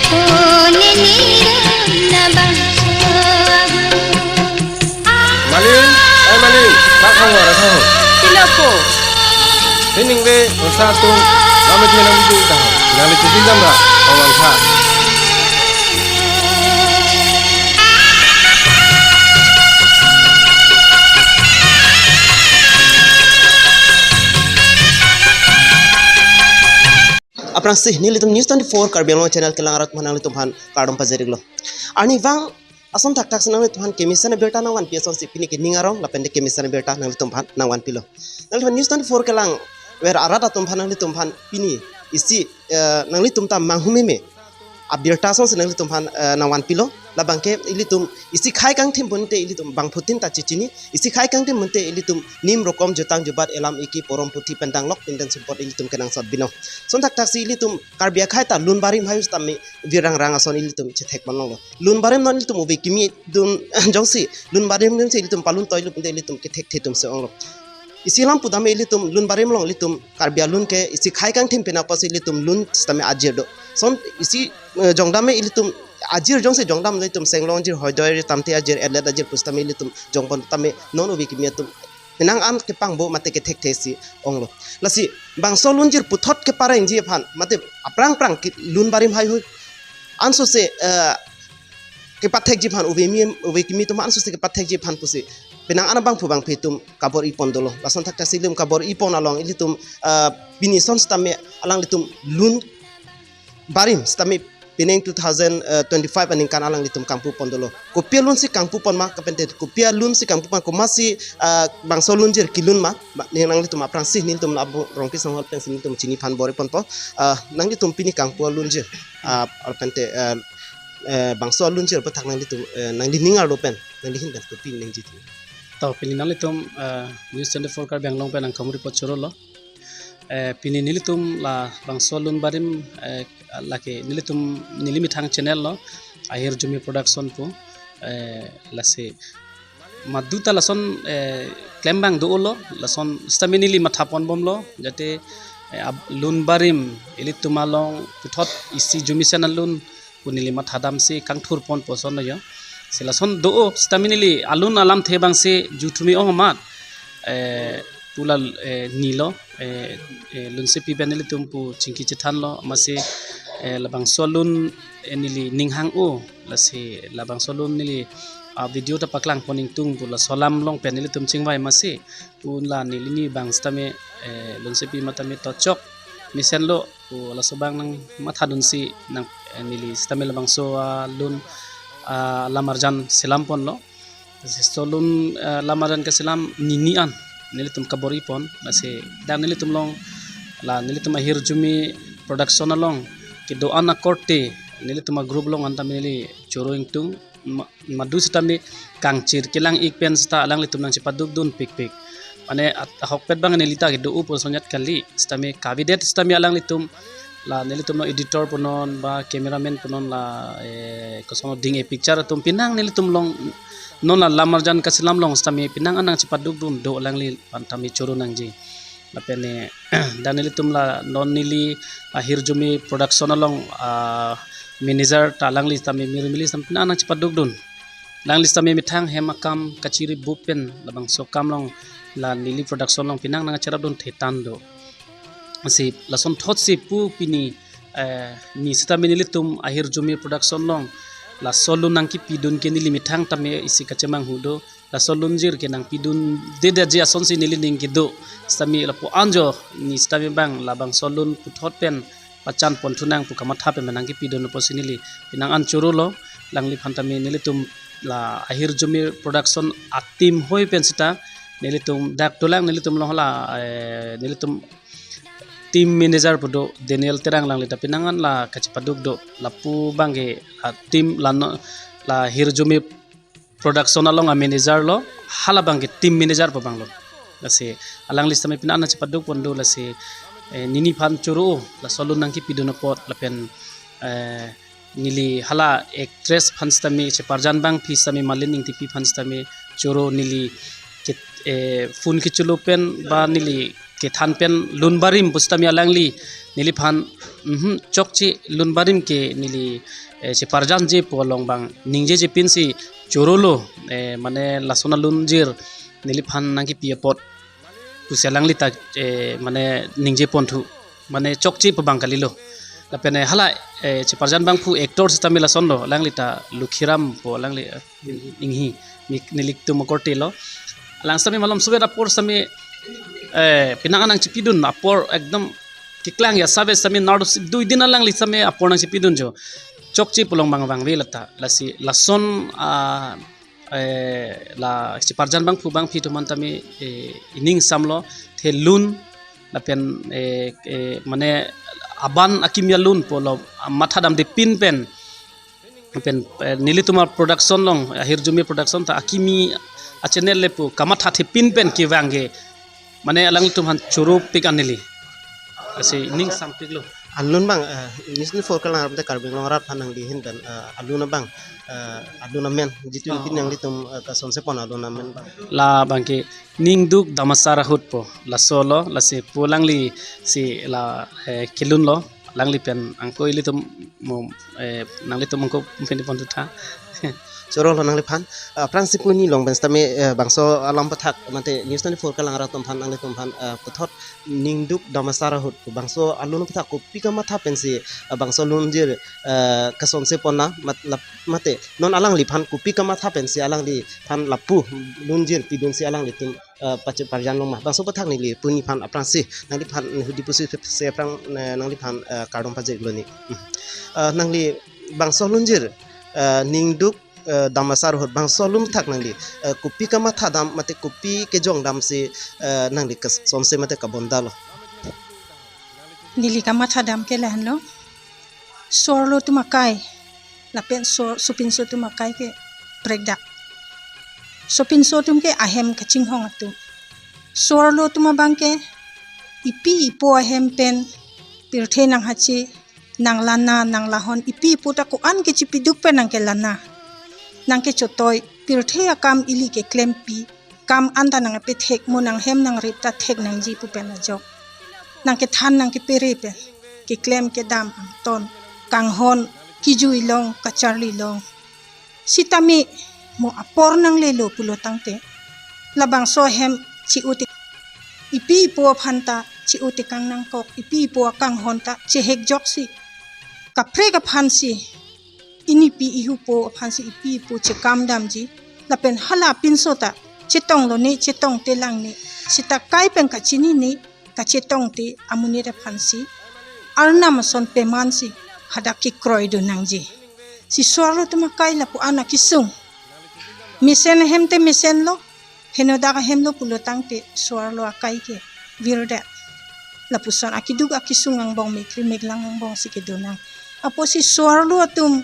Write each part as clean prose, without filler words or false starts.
Malin, Malin, tak tahu ada tahu. Sila po. Ini be, usah tu, kami tu nak bincang tahu. Nak bincang jam dah, orang sah. Aprang sih ni litum news 24 Karbiang channel kelangarat manang litum han kardom pajeriglo. Ani wang ason tak tak senang litum han kemisan berta nang wan piason sipini ke ningarong lapende kemisan berta nang litum han nang wan pilo. Nang news 24 kelang wer arada tum han nang litum han pini isi nang litum tam manghumeme abirta son senang litum han nang wan pilo labangke ilitum isi khai kang tim bonte ilitum bang putin ta cicini isi khai kang tim bonte ilitum nim rokom jutang jubat elam iki porom puti pendang lok pindan support ilitum kenang sot bino son tak tak si ilitum karbia khai ta lun barim hayus tami virang rang ason ilitum cetek manong lun barim non ilitum ubi kimi dun jongsi lun barim nim si ilitum palun toy lup ilitum ketek tetum se ong isi lam pudame ilitum lun barim long ilitum karbia lun ke isi khai kang tim pena pas ilitum lun stame ajir do son isi jongdame ilitum ajir jong se jongdam litum senglong jir hoidoi tamti ajir edlet ajir pustami litum jongpon tame non ubi kimiatum penang an ke pangbo mate ke tek tesi onglo lasi bang solun jir puthot ke pareng ji phan mate aprang prang lun barim hai hu anso se ke pathek ji phan ubi kimi tum anso se ke pathek ji phan pusi penang an bang pu bang pitum kabor ipon dolo lason tak tasilum kabor ipon along ilitum bini son stame alang litum lun barim stame Pining 2025 aning kan alang litum kampu pon dolo. Kopia lun si kampu pon ma kapente kopia lun si kampu pon ko masih bangso lun jir kilun ma nang litum aprang sih niltum labu rongki sang hol pensin litum cini pan bore pon to nang litum pini kampu lun jir alpente bangso lun jir petak nang litum nang liningar lo pen nang lihin pen kopi nang jitu. Tahu pilih nang litum news 24 Karbiang long pen ang kamu report choro lo. Pini nilitum la bang solun barim laki nilitum nilimit hang channel lo akhir jumi production po lase maduta lason klembang do lo lason staminili mathapon bom lo jate lun barim ilitum along puthot isi jumi channel lun punili mathadam se kangthur pon poson yo selason do staminili alun alam thebang se jutumi ohmat pula nilo lun se piban nili tumpu cingki cetan lo masih labang solun nili ninghang o lasi labang solun nili video ta paklang poning tung pula solam long pen nili tum cingwai masih pula nili ni bang stame lun se pi matame tocok misen lo pula sobang nang mathadun si nang nili stame labang so lun lamarjan selampon lo solun lamarjan ke selam ninian nilitum kabori pon nasi dan nilitum long la nilitum akhir jumi production along ke doana korte nilitum group long antam nili choroing tung madu sitami kangcir kilang ikpen sta alang litum nang cipaduk dun pik ane hokpet bang nilita ke do upol sonyat kali stami kabidet stami alang litum la nilitum editor ponon ba cameraman ponon la kosono ding picture tum pinang nilitum long non la lamarjan kasilam long stami pinang anang cipaduk dun do lang li pantami choro nang ji lapene dan nilitum la non nili akhir jumi production along manager talang li stami mirimili sampina anang cipaduk dun lang li stami mithang hemakam kaciri bupen labang sokam long la nili production long pinang nang cerap dun thetan do si lason thot si pu pini ni stami nilitum akhir jumi production long la solun nang ki pidun ke nili mithang tame isi kacemang hudo la solun jir ke nang pidun deda ji ason si nili ning kido stami la po anjo ni stami bang la bang solun puthot pen pacan pon tunang pu kamatha pe menang ki pidun po sinili pinang an churu lo lang li phantami nili tum la akhir jumi production atim hoi pen sita nili tum dak tulang nili tum lo la nili tum tim manager podo Daniel terang lang lita pinangan la kacipadug do lapu bangge tim la hirjumi production along a manager lo hala bangge tim manager pa banglo lase alang lista me pinana cipadug pondo lase nini phan churu la solun nang ki pidono pot lapen nili hala actress phanstami cheparjan bang phisami malining tipi phanstami churu nili fun ki chulupen ba nili ke than pen lunbarim pustamia langli niliphan chokchi lunbarim ke nili si parjan je polong bang ningje je pin si chorolo mane lasona lunjir niliphan nangi piapot puselangli ta mane ningje pontu mane chokchi pabang kalilo lapene hala si parjan bang pu actor system la sondo langli ta lukhiram po langli inghi nilik tu mokortelo langsami malam suwe rapor sami pinangan ang cipidun apor ekdom kiklang ya sabe sami nardo 2 din lang li sami apor nang cipidun jo chokchi pulong bang bang velata lasi lason la si parjan bang pu bang fitu mantami ining samlo the lun la pen mane aban akimya lun polo mathadam de pin pen nilituma production long hirjumi production ta akimi a channel le pu kamatha the pin pen ki wange mane alang tumhan churup pikanili ase ning sampiglo alun bang nisni for kalang arap de karbing long rat hanang di hindan aluna bang aluna men jitu bin yang litum ka sonse pon aluna men bang la bangke ning duk damasara hut po la solo la se polangli si la kilun lo langli pen angko ilitum mo nanglitum angko pen pon tha Soro lo nang lipan prinsip ni long ben stame bangso alam pathak mate news 24 kalang ratom phan ang litum phan puthot ningduk damasara hut bangso alun pathak ko pika matha pensi bangso lunjir kason se pona mate non alang lipan ko pika matha pensi alang li phan lapu lunjir pidun si alang litum pace parjan long ma bangso pathak ni li puni phan apransi nang lipan hudi pusi se prang nang lipan kardom pajek loni nang li bangso lunjir ningduk damasar hot bang solum thak nangli kupi ka matha dam mate kupi ke jong dam se nangli ka sonse mate ka bondalo nili ka matha dam ke lan lo sorlo tumakai la pen supin so tumakai ke pregda supin so tum ke ahem ka chinghong atu sorlo tumabang ke ipi ipo ahem pen pirthe nang hachi nang lana nang lahon ipi puta ko an ke chipiduk pen nang ke lana nang ke chotoi pirthe akam ili ke klempi kam anda nang pe thek mo nang hem nang rita thek nang ji pu pen ajok nang ke than nang ke pere pe ke klem ke dam ton kang hon ki jui long ka charli long sitami mo apor nang le lo pulo tangte labang so hem chi uti ipi po phanta chi uti kang nang kok ipi po kang hon ta che hek jok si ka pre ka phan si ini pi ihu po phansi ipi po che kam dam ji la pen hala pin sota chetong lo ni chetong te lang ni sita kai pen ka chini ni ka chetong te amuni re phansi arna ma son pe man si hada ki kroi do nang ji si swaro tuma kai la pu ana kisung misen hem te misen lo henoda ka hem lo pulo tang te swar lo akai ke virda la pu son akidug akisung ang bong mekri meglang ang bong si kedonang apo si swar lo tum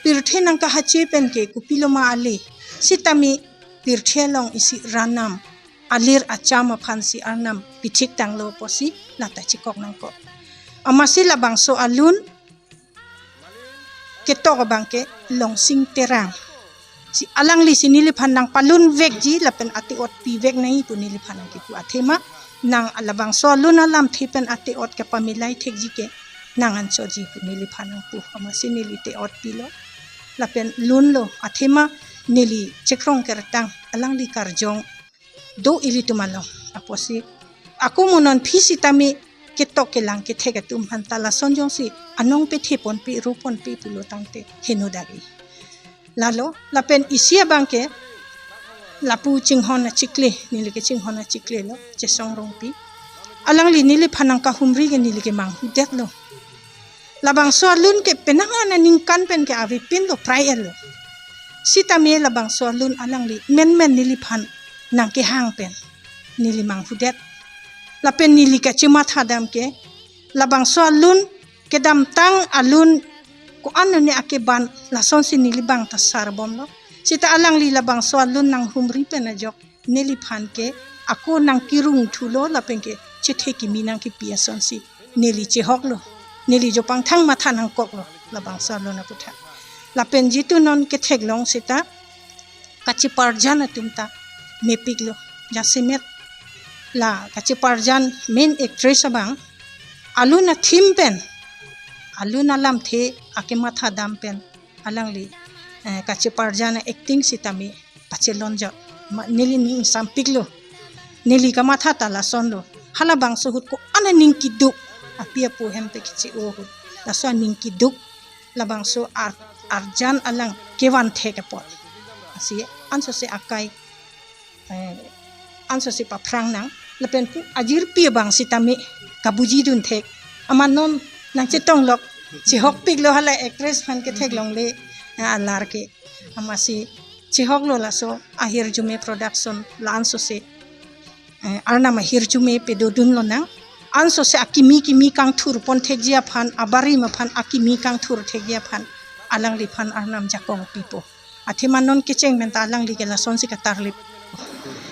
pirthe nang ka hache pen ke kupilo ma ali sitami pirthe long isi ranam alir achama phansi arnam pichik tanglo posi lata chikok nang ko amasi labang so alun ketok bangke long sing terang si alang li sinili phanang palun vek ji lapen ati ot pi vek nai punili phanang ki pu athema nang alabang so alun alam thipen ati ot ka pamilai thek ji ke nangan so ji punili phanang pu amasi nili te ot pi lo lapen lun lo athema nili chekrong kertang alang li karjong do ili tumalo aposi aku monon phisi tami ketok kelang ke thega tum hantala sonjong si anong pe thepon pi rupon pi pulo tangte henodagi lalo lapen isia bangke lapu chinghona chikle nili ke chinghona chikle lo chesong rong pi alang li nili phanang ka humri ke nili ke mang hudek lo labang so lun ke penangan na ningkan pen ke avi pin lo prayer lo sita me labang so lun alang li men nili phan nang ke hang pen nili mang hudet la pen nili ka chima thadam ke labang so lun ke dam tang alun ko anu ne ake ban la son si nili bang ta sarbom lo sita alang li labang so lun nang humri pen ajok nili phan ke ako nang kirung thulo la pen ke chithe ki minang ki pia son si nili che hok lo nili jo pang thang matha nang kok lo labang so lun aputha la pen jitu non ke thek long sita kachi parjana tumta mepik lo jasimet la kachi parjan main actress abang alu na thim pen alu na lam the ake matha dam pen alang li kachi parjan acting sitami pachelon jo nili ning sampiklo nili ka matha tala sonlo hala bang so hut ko ana ning kiduk apia po hem pe kichi o hut la so ning kiduk la bang so arjan alang kewan the ke pot asi anso se akai anso se pa prang nang la pen ku ajir pi bang sitami kabuji dun thek amanon nang chitong lok chi hok pik lo hala actress fan ke thek long le alar ke amasi chi hok lo la so ahir jume production la anso se arna ma hir jume pe do dun lo nang anso se akimi kang thur pon thek jia phan abari ma phan akimi kang thur thek jia phan alang li phan arnam jakong pipo athimanon ke cheng men ta alang li ke la son si ka tarlip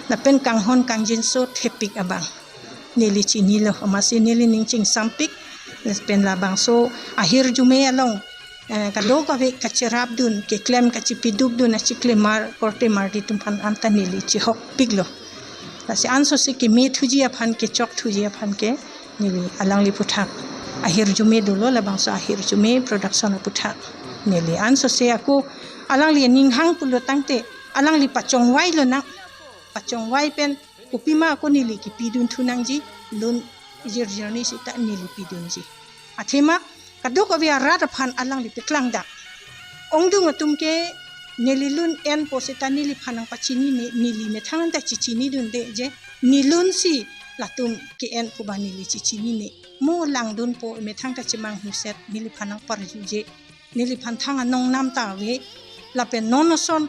na pen kang hon kang jin so thepik abang nili chi nilo amasi nili ning ching sampik pen la bang so ahir jume along kado ka ve kachirap dun ke claim ka chi piduk dun na chi klemar korte marti tum phan anta nili chi hok piglo la si anso se ke me thuji aphan ke chok thuji aphan ke nili alang li puthak ahir jume dolo la bang so ahir jume production puthak nili anso se aku alang li ning hang pulo tangte alang li pachong wai lo na pachong wai pen kupima ko nili ki pidun thunang ji lun jir journey sita nili pidun ji athema kadok avia rat phan alang li piklang da ongdung atum ke nili lun en posita nili phanang pachini nili me thangan ta chichini dun de je nilun si latum ke en ko ba nili chichini ne mo lang dun po me thang ta chimang huset nili phanang parju je nili phan thang anong nam ta we la pen nonoson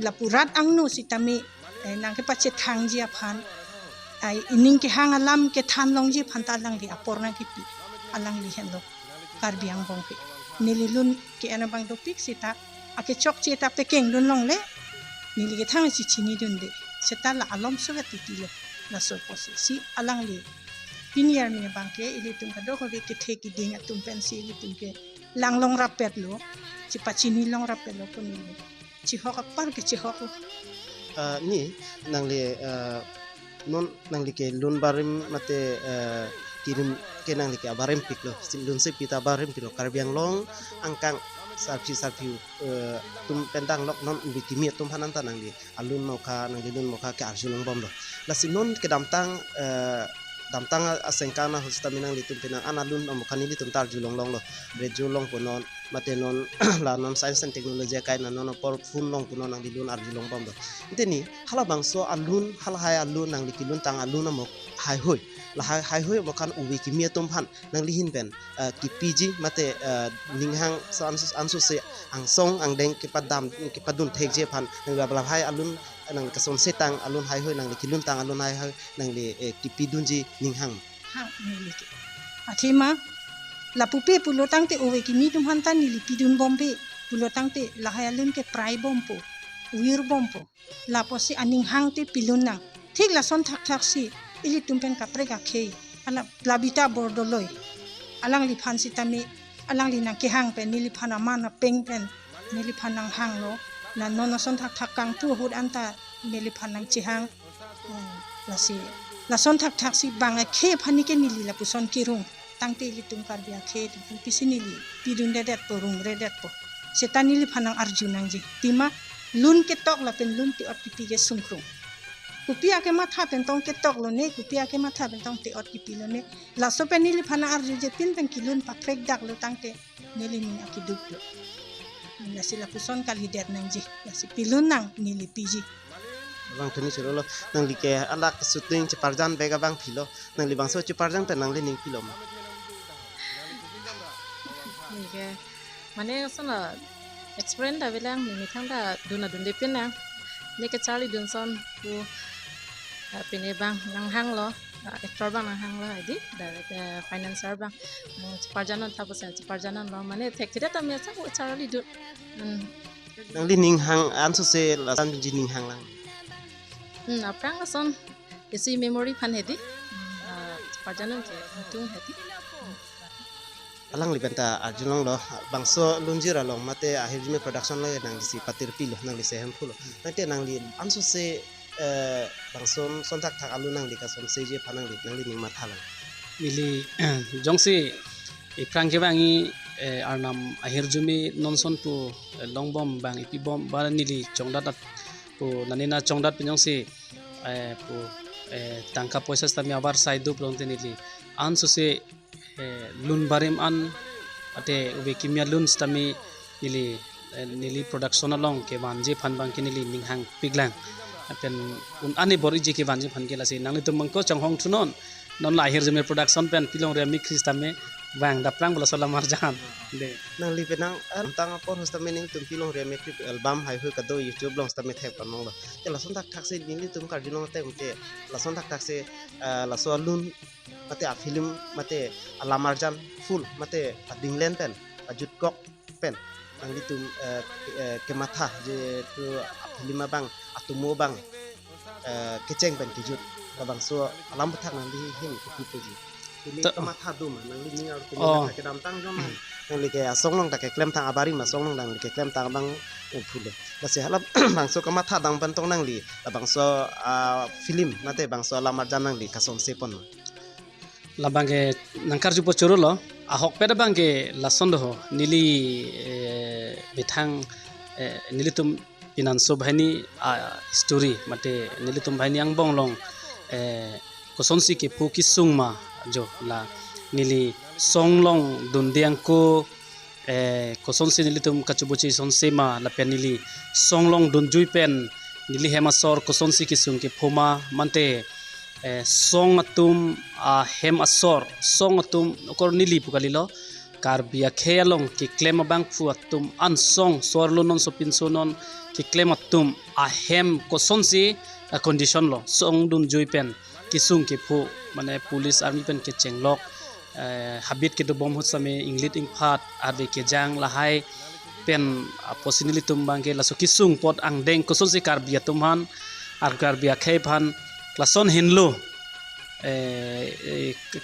la purat angnu sitami nang ke pache thang ji aphan ai ining ke hang alam ke than long ji phan ta lang li aporna ki pi alang li hen lo karbiang bong pe nililun ke ana bang dopik sita ake chok che ta pe keng dun long le nili ke thang chi chini dun de seta la alom so ga ti lo la so posi si alang li pinier mi bang ke ili tum ka do ko ve ke the ki ding atum pen si ili tum ke lang long rapet lo chi pa chini long rapet lo ko ni chi hok par ke chi hok ni nang le non nang li ke lun barim mate kirim ke nang li ke barim piklo lun se pita barim kilo karbiang long angkang sarpi tum pendang lok non ubi kimi tum hananta nang li alun moka nang li lun moka ke arjulong bom lo la sinon ke damtang asengkana hostaminang li tum penang analun moka ni li tum tar julong long lo rejulong punon mate non la non science and technology kai na non por fun long punon nang li lun arjulong bom lo inteni hala bangso alun hala hai alun nang li kilun tang alun amok hai hoi la hai hoi mokan ubi kimi tum han nang li hin ben ki pg mate ninghang so ansu se ang song ang deng ki padam ki padun thek je phan nang la hai alun nang kason setang alun hai hoi nang li kilun tang alun hai nang li ki pidun ji ninghang hang nili ke athima la pupe pulo tangte owe ki midum hanta nili pidun bombe pulo tangte la hayalun ke prai bompo wir bompo la posi aning hangte pilun nang thik la son thak si ili tumpen kapre ka khei ala labita bordoloi alang li phan sitami alang li nang ke hang pe nili phana mana peng pen nili phanang hang lo na nono son thak kang tu hud anta nili phanang chi hang la son thak si banga khe phani ke nili la puson kirung tangte li tum karbia khe tum pisinili pidun dedet po rung redet po setanili phanang arjunang ji tima lun ke tok la pen lun ti ot ki ge sungkrung kupia ke matha pen tong ke tok lo ne kupia ke matha pen tong te ot ki pi lo ne la so pen nili phana arju je pin pen kilun pa prek dak lo tangte nili ni akiduk lo la sila puson kali det nang ji la si pilun nang nili piji bang thani sero lo nang li ke alak suting chiparjan bega bang philo nang li bang so chiparjan pe nang li ning philo ma ni ke mane sona experience da bilang ni thang da dun de pin na ni ke Charlie Dunson ku pine bang nang hang lo actor bang nang hang lo di da financer bang chiparjanan thapo sen chiparjanan lo mane thek thida ta me sa ku Charlie Dun nang li ning hang ansu se la san ji ning hang lang aprang son isi memory phan hedi chiparjanan ke tung hedi alang li benta arjulong lo bangso lunjira long mate ahir jime production lo nang si patir pilo nang li sehem phulo nang te nang li ansu se bangson sontak thak alu nang li ka som seje phanang li nang li ning ma thalang nili jongsi iprang ke bangi arnam ahir jumi nonson pu longbom bang ipi bom bar nili chongdat pu nanina chongdat pinjongsi pu tangka poisa tami abar saidu plonte nili an suse lun barim an ate ube kimia lun stami nili production along ke banje phan bang ke nili ninghang piglang apen un ani bori je ke banje phan ke lasi nangli tum mangko changhong thunon non la ahir jumi production pen pilong re mikris tame bang daprang bola sola marjan de nang li penang tang apor hosta mening tum pilong re mekri album hai hu ka do youtube long sta me thek panong lo te la son tak thak se nili tum kar dilong te umte la son tak thak se la so lun mate a film mate ala marjan full mate a dinglen pen a jut kok pen nang li tum ke matha je tu film bang atumo bang keceng pen kijut bang so alam thak nang li hin ku pu ji ini kematha dum nang li ningar ku ke dam tang jom nang li ke asong long tak ke klem tang abari ma song long dang li ke klem tang bang phule la se halap bang so kematha dang pan tong nang li bang so film mate bang so alam marjan nang li kasom sepon labange nangkar jupo choro lo ahok peda bange lason do nili bethang nilitum pinanso bhani story mate nilitum bhani ang bonglong kosonsi ke puki sungma jo la nili songlong dundiang ko kosonsi nilitum kachubuchi sonsema la pen nili songlong dunjui pen nili hemasor kosonsi ki sung ke phoma mante song atum hem asor song atum okor nili pukalilo karbia khealong ki klem bang fu atum an song sorlo non sopin sonon ki klem atum hem kosonsi condition lo song dun joipen kisung ki fu mane police army pen ke chenglok habit ke do bom husame inglit ingphat arbe ke jang lahai pen posinili tumbang ke laso kisung pot ang deng kosonsi karbia tumhan ar karbia khephan lason hinlo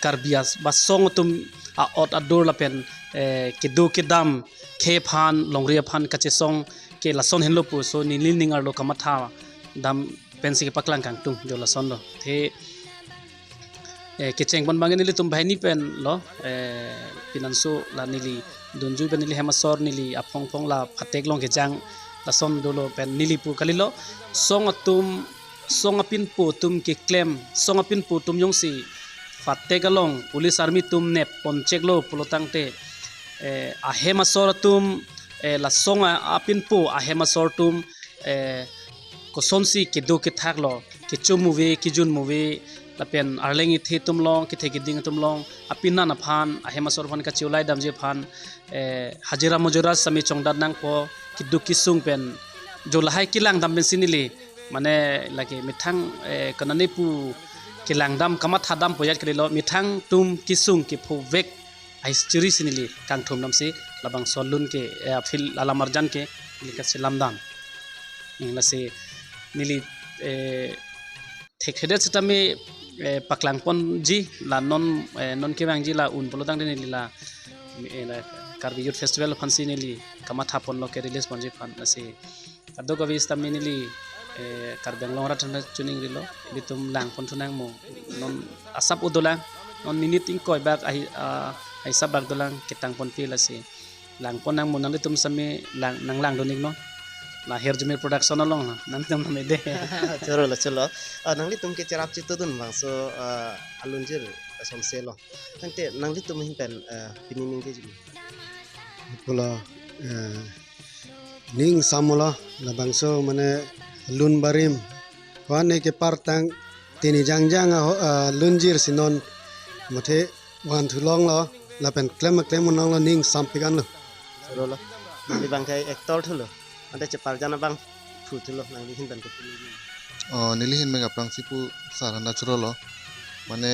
karbias basong tum ot adur lapen kedu kedam khephan longria phan kache song ke lason hinlo pu so nilil ningar lo kamatha dam pensi ke paklang kang tung jo lason lo the ke cheng bon bangeni li tum bhaini pen lo pinanso la nili dunju pen nili hemasor nili apong pong la phatek long ke jang lason dolo pen nili pu kalilo song atum song apin po tum ke claim song apin po tum yong si fatte galong police army tum ne ponchek lo pulotang te ahema sor tum la song apin po ahema sor tum kosonsi ke do ke thak lo ke chu movie ki jun movie la pen arlengi the tum long ki the ki ding tum long apin na phan ahema sor phan ka chiulai dam je phan hajira mojura sami chongdat nang po ki du ki sung pen jo lahai kilang dam ben sinili mane lagi mithang kanani pu kilang dam kamat hadam poyat krilo mithang tum kisung ki phu vek history sinili kang thum nam si labang solun ke fil alamarjan ke lika silam dam ingla se nili thekhedet sitame paklang pon ji la non ke bang ji la un polodang de nili la karbi youth festival fansi nili kamat hapon lo ke release ponji fan ase ado gawi stamni nili karbeng longra thana chuning rilo bitum lang pon thunang mo non asap udolang non minute ing koi bak ai sabak dolang kitang pon pila si lang pon nang mo nang litum sami lang doning no la hair jumir production along nang tum me de cholo nang li tum ke charap chitu dun bang so alunjir som selo tante nang li tum hin pen pinining ke jumi pula ning samola la bangso mane lun barim wane ke partang tini jangjang lunjir sinon mate wan thulong lo la pen klem monong lo ning sampigan lo cholo li bang kai actor thulo ante chepar jana bang thu thulo nang li hin pen ko nilihin mega prang sipu sarana churolo mane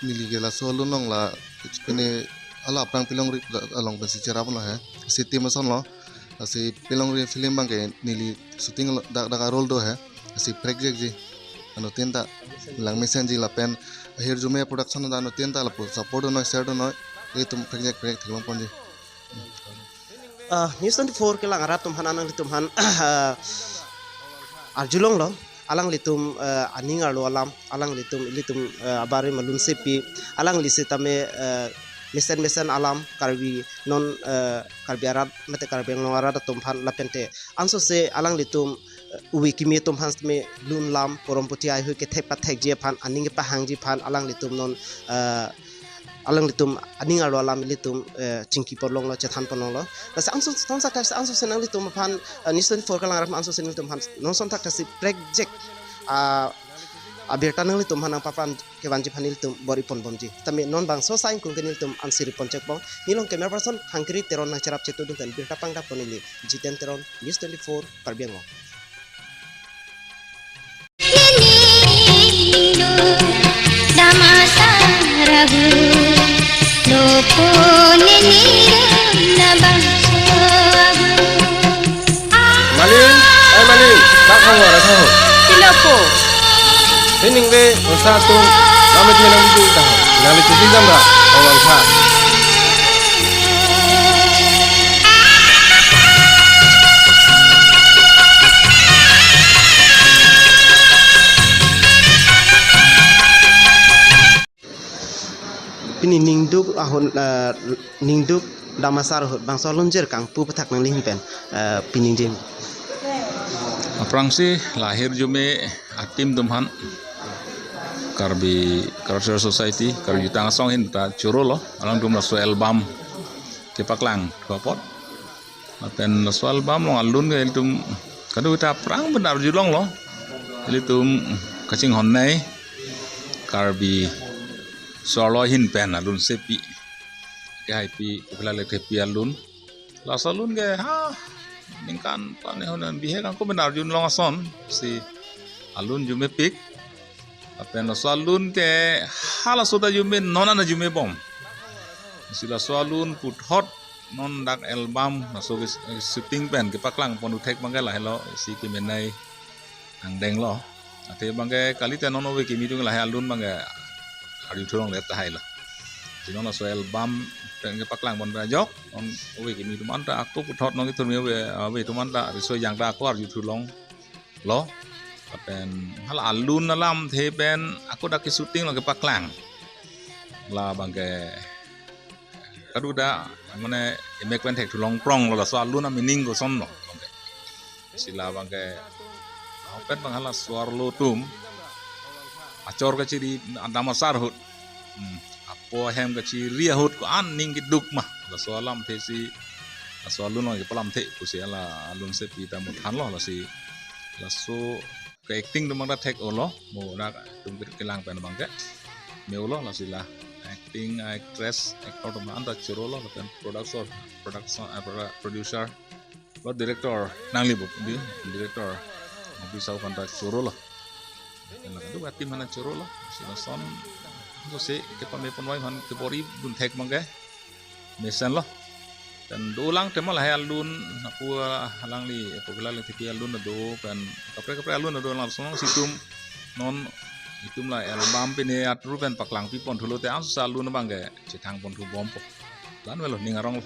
nili gela solo nong la pene ala prang pilong ri along besi cerap lo he city mason lo asi pilong ri film bang ke nili shooting da role do hai asi project ji ano tenta lang mesen ji la pen here jume production da ano tenta la support no share no e tum project thilong pon ji news 24 ke lang arat tum hanan tum han arjulong lo alang litum aningar lo alam alang litum abari malun sepi alang lisi tame mesen alam karbi non karbi arat mete karbi non arat tumphan lapente anso se alang litum uwi kimi tumphan me lun lam poromputi ai hu ke thek pathek je phan aning pa hangji phan alang litum non alang litum aning aro alam litum chingki porlong lo chethan ponong lo tas anso ton sa tas anso senang litum phan nison for kalang ram anso senang litum phan non son tak tas project abirta nang litum hanang papan ke banji phanil tum bori pon bomji tame non bang so sain kung kenil tum ansiri ponchek bong nilong camera person hangkri teron na charap chetu dun birta pangda ponili jiten teron news 24 karbiango Malin, Malin, tak kau ada tahu. Iloko. Ini we satu kami tu yang video tahu. Nanti cuci jamra, orang sah. pini ningduk ahon ningduk damasar hot bang solon jer kang pu patak nang lihin pen pining jim Aprangsi lahir jume atim dumhan karbi cultural society karbi tang song hin ta churo lo alang dum la so album ke paklang kopot apen la so album lo alun ke tum kadu ta prang benar julong lo tum kacing hon nei karbi solo hin pen alun sepi ke hai pi pula le ke pi alun la salun ke ha ningkan pane honan bihe kan ko benar jun long son si alun jume pik apen la salun ke hala soda jume nona na jume bom si la salun put hot non dak album na so shooting pen ke paklang pon utek bangke la hello si ke menai ang deng lo ate bangke kali te nono we kimi dung la alun bangke ari thurong let hai la sino na so album pen ke paklang bon rajok on we kimi tu manta aku put hot nong itu we tu manta so yang da aku ari thulong lo pen hala alun alam the pen aku dak shooting lo ke paklang la bangke kadu da mane emek pen thek thulong prong lo so alun na meaning go son lo sila bangke pen bang hala suar lo tum acor ka ciri damasar hut apo hem ka ciri hut ko an ning kiduk mah la so alam the si la so alun ke palam the ku si ala alun se pi ta mut han lo la si la so ke acting dum da thek o lo mo da tum ke lang pen bangke meu lo la si la acting actress actor dum anda churo lo pen producer producer lo director nang libu di director bisa kanta churo lo la du ati mana churo lo sila son so se ke pame ponwai han ke bori dun thek mangge mesen lo dan dulang temal hai alun aku halang li pogala le tipi alun do kan kapre alun do langsung situm non itum la album pine atru pen paklang pi pon thulo te am sa alun bangge chithang pon thu bom po lan welo ningarong